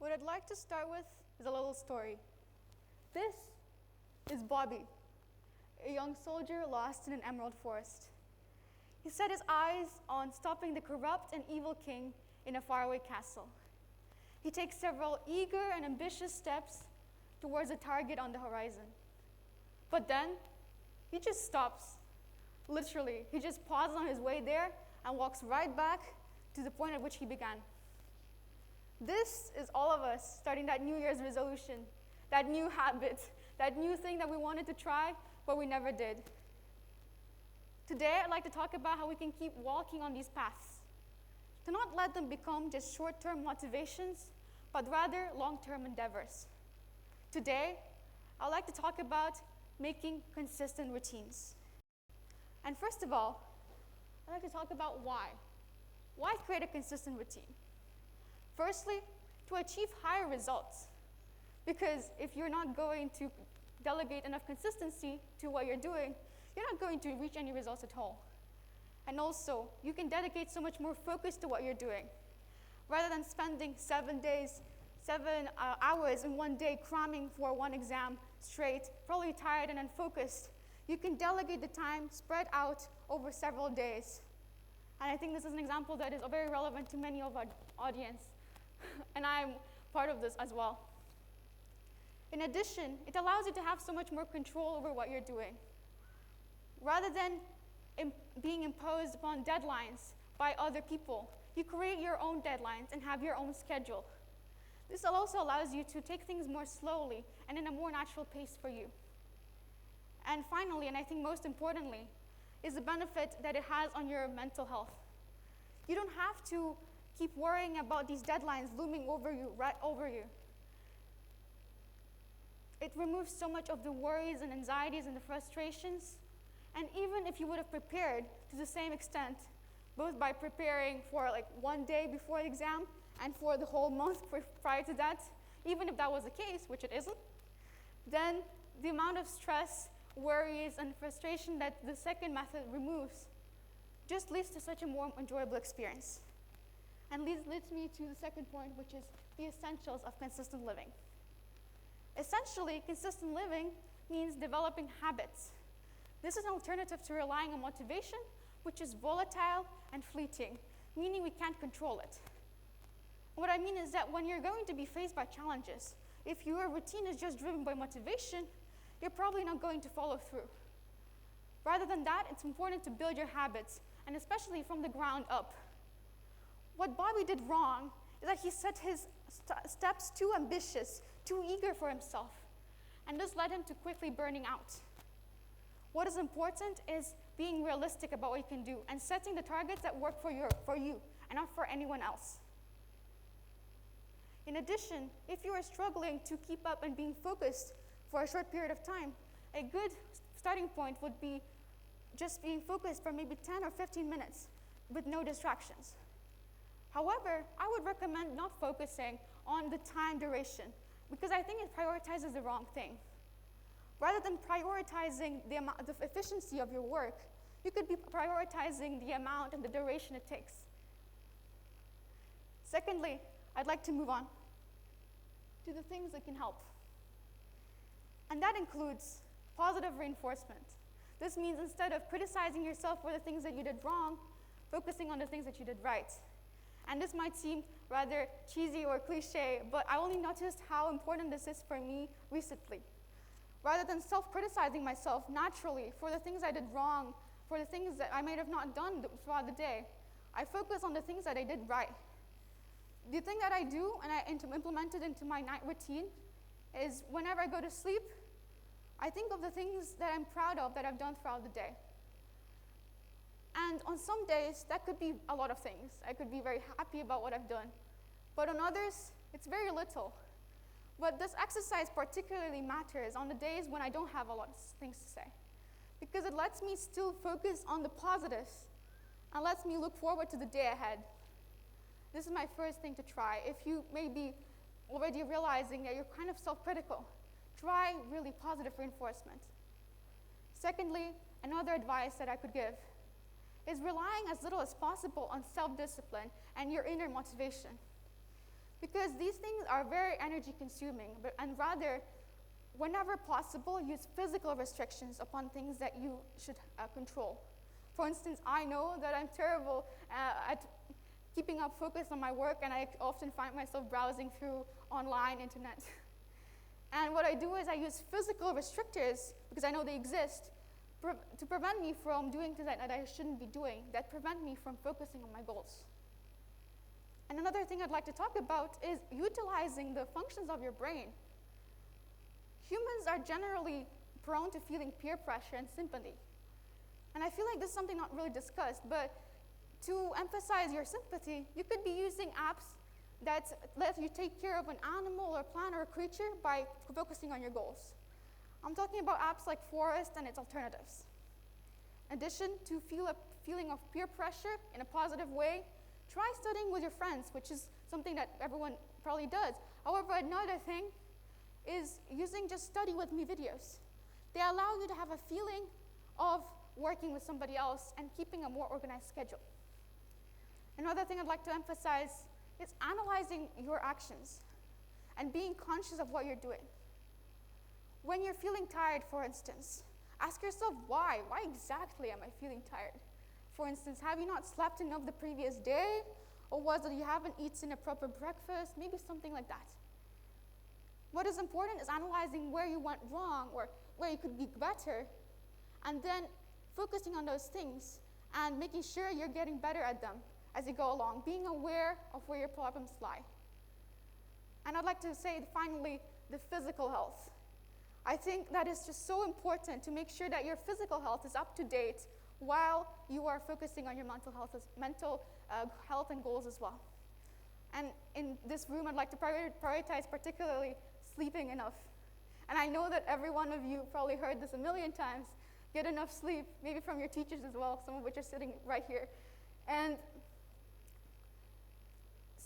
What I'd like to start with is a little story. This is Bobby, a young soldier lost in an emerald forest. He set his eyes on stopping the corrupt and evil king in a faraway castle. He takes several eager and ambitious steps towards a target on the horizon. But then, he just stops. Literally, he just pauses on his way there and walks right back to the point at which he began. This is all of us starting that New Year's resolution, that new habit, that new thing that we wanted to try, but we never did. Today, I'd like to talk about how we can keep walking on these paths, to not let them become just short-term motivations, but rather long-term endeavors. Today, I'd like to talk about making consistent routines. And first of all, I'd like to talk about why. Why create a consistent routine? Firstly, to achieve higher results. Because if you're not going to delegate enough consistency to what you're doing, you're not going to reach any results at all. And also, you can dedicate so much more focus to what you're doing. Rather than spending 7 hours in one day cramming for one exam straight, probably tired and unfocused, you can delegate the time spread out over several days. And I think this is an example that is very relevant to many of our audience. And I'm part of this as well. In addition, it allows you to have so much more control over what you're doing. Rather than being imposed upon deadlines by other people, you create your own deadlines and have your own schedule. This also allows you to take things more slowly and in a more natural pace for you. And finally, and I think most importantly, is the benefit that it has on your mental health. You don't have to keep worrying about these deadlines looming over you, right over you. It removes so much of the worries and anxieties and the frustrations. And even if you would have prepared to the same extent, both by preparing for like 1 day before the exam and for the whole month prior to that, even if that was the case, which it isn't, then the amount of stress, worries, and frustration that the second method removes just leads to such a more enjoyable experience. And leads me to the second point, which is the essentials of consistent living. Essentially, consistent living means developing habits. This is an alternative to relying on motivation, which is volatile and fleeting, meaning we can't control it. What I mean is that when you're going to be faced by challenges, if your routine is just driven by motivation, you're probably not going to follow through. Rather than that, it's important to build your habits, and especially from the ground up. What Bobby did wrong is that he set his steps too ambitious, too eager for himself, and this led him to quickly burning out. What is important is being realistic about what you can do and setting the targets that work for you and not for anyone else. In addition, if you are struggling to keep up and being focused for a short period of time, a good starting point would be just being focused for maybe 10 or 15 minutes with no distractions. However, I would recommend not focusing on the time duration because I think it prioritizes the wrong thing. Rather than prioritizing the efficiency of your work, you could be prioritizing the amount and the duration it takes. Secondly, I'd like to move on to the things that can help. And that includes positive reinforcement. This means instead of criticizing yourself for the things that you did wrong, focusing on the things that you did right. And this might seem rather cheesy or cliche, but I only noticed how important this is for me recently. Rather than self-criticizing myself naturally for the things I did wrong, for the things that I might have not done throughout the day, I focus on the things that I did right. The thing that I do, and I implemented into my night routine, is whenever I go to sleep, I think of the things that I'm proud of that I've done throughout the day. And on some days, that could be a lot of things. I could be very happy about what I've done. But on others, it's very little. But this exercise particularly matters on the days when I don't have a lot of things to say, because it lets me still focus on the positives and lets me look forward to the day ahead. This is my first thing to try. If you may be already realizing that you're kind of self-critical, try really positive reinforcement. Secondly, another advice that I could give is relying as little as possible on self-discipline and your inner motivation. because these things are very energy consuming, and rather, whenever possible, use physical restrictions upon things that you should control. For instance, I know that I'm terrible at keeping up focus on my work, and I often find myself browsing through online internet. And what I do is I use physical restrictors, because I know they exist, to prevent me from doing things that I shouldn't be doing, that prevent me from focusing on my goals. And another thing I'd like to talk about is utilizing the functions of your brain. Humans are generally prone to feeling peer pressure and sympathy. And I feel like this is something not really discussed, but to emphasize your sympathy, you could be using apps that let you take care of an animal or plant or a creature by focusing on your goals. I'm talking about apps like Forest and its alternatives. In addition, to feel a feeling of peer pressure in a positive way, try studying with your friends, which is something that everyone probably does. However, another thing is using just study with me videos. They allow you to have a feeling of working with somebody else and keeping a more organized schedule. Another thing I'd like to emphasize is analyzing your actions and being conscious of what you're doing. When you're feeling tired, for instance, ask yourself why. Why exactly am I feeling tired? For instance, have you not slept enough the previous day? Or was it you haven't eaten a proper breakfast? Maybe something like that. What is important is analyzing where you went wrong or where you could be better, and then focusing on those things and making sure you're getting better at them as you go along, being aware of where your problems lie. And I'd like to say, finally, the physical health. I think that is just so important to make sure that your physical health is up to date while you are focusing on your mental health and goals as well. And in this room, I'd like to prioritize particularly sleeping enough. And I know that every one of you probably heard this a million times. Get enough sleep, maybe from your teachers as well, some of which are sitting right here. And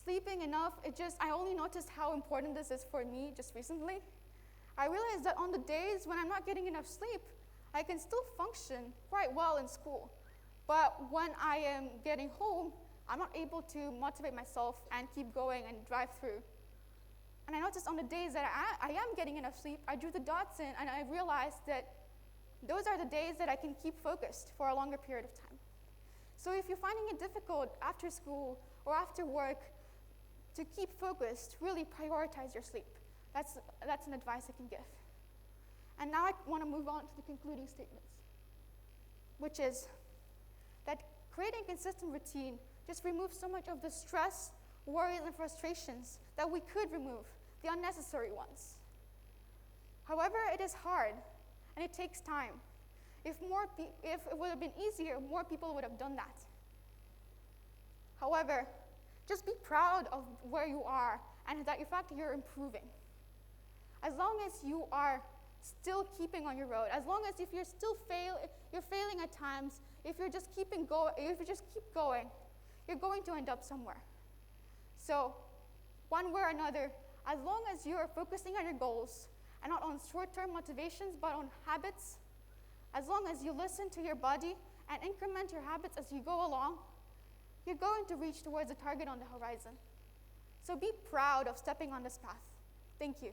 sleeping enough, I only noticed how important this is for me just recently. I realized that on the days when I'm not getting enough sleep, I can still function quite well in school. But when I am getting home, I'm not able to motivate myself and keep going and drive through. And I noticed on the days that I am getting enough sleep, I drew the dots in and I realized that those are the days that I can keep focused for a longer period of time. So if you're finding it difficult after school or after work to keep focused, really prioritize your sleep. That's an advice I can give. And now I want to move on to the concluding statements, which is that creating a consistent routine just removes so much of the stress, worries, and frustrations that we could remove, the unnecessary ones. However, it is hard, and it takes time. If it would have been easier, more people would have done that. However, just be proud of where you are and that in fact you're improving. As long as you are still keeping on your road, as long as if you're still you're failing at times, if you just keep going, you're going to end up somewhere. So, one way or another, as long as you're focusing on your goals and not on short-term motivations, but on habits, as long as you listen to your body and increment your habits as you go along, you're going to reach towards the target on the horizon. So be proud of stepping on this path. Thank you.